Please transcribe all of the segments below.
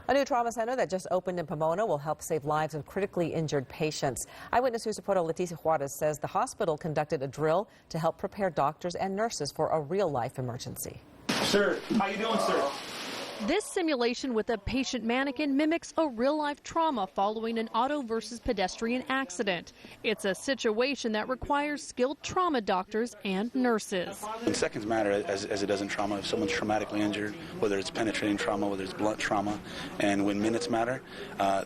A new trauma center that just opened in Pomona will help save lives of critically injured patients. Eyewitness News reporter Leticia Juarez says the hospital conducted a drill to help prepare doctors and nurses for a real-life emergency. Sir, how you doing, sir? This simulation with a patient mannequin mimics a real-life trauma following an auto versus pedestrian accident. It's a situation that requires skilled trauma doctors and nurses. When seconds matter, as it does in trauma, if someone's traumatically injured, whether it's penetrating trauma, whether it's blunt trauma, and when minutes matter,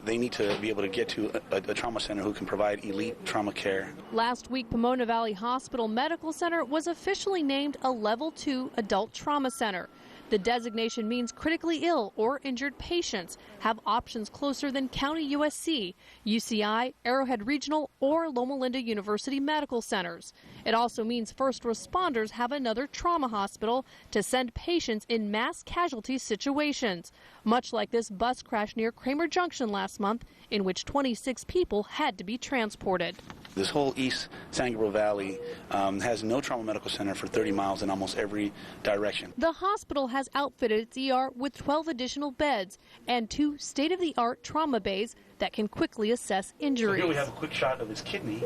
they need to be able to get to a trauma center who can provide elite trauma care. Last week, Pomona Valley Hospital Medical Center was officially named a Level 2 Adult Trauma Center. The designation means critically ill or injured patients have options closer than County USC, UCI, Arrowhead Regional, or Loma Linda University medical centers. It also means first responders have another trauma hospital to send patients in mass casualty situations, much like this bus crash near Kramer Junction last month, in which 26 people had to be transported. This whole East San Gabriel Valley has no trauma medical center for 30 miles in almost every direction. The hospital has outfitted its ER with 12 additional beds and 2 state-of-the-art trauma bays that can quickly assess injuries. So here we have a quick shot of his kidney.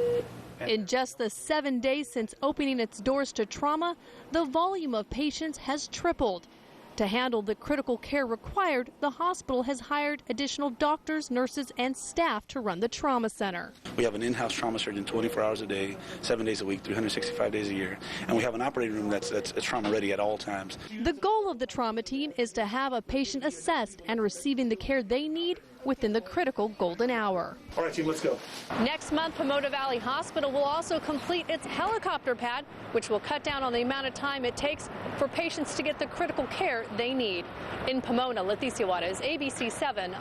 In just the 7 days since opening its doors to trauma, the volume of patients has tripled. To handle the critical care required, the hospital has hired additional doctors, nurses, and staff to run the trauma center. We have an in-house trauma surgeon 24 hours a day, 7 days a week, 365 days a year. And we have an operating room that's trauma ready at all times. The goal of the trauma team is to have a patient assessed and receiving the care they need within the critical golden hour. All right, team, let's go. Next month, Pomona Valley Hospital will also complete its helicopter pad, which will cut down on the amount of time it takes for patients to get the critical care they need. In Pomona, Leticia Juarez, ABC7.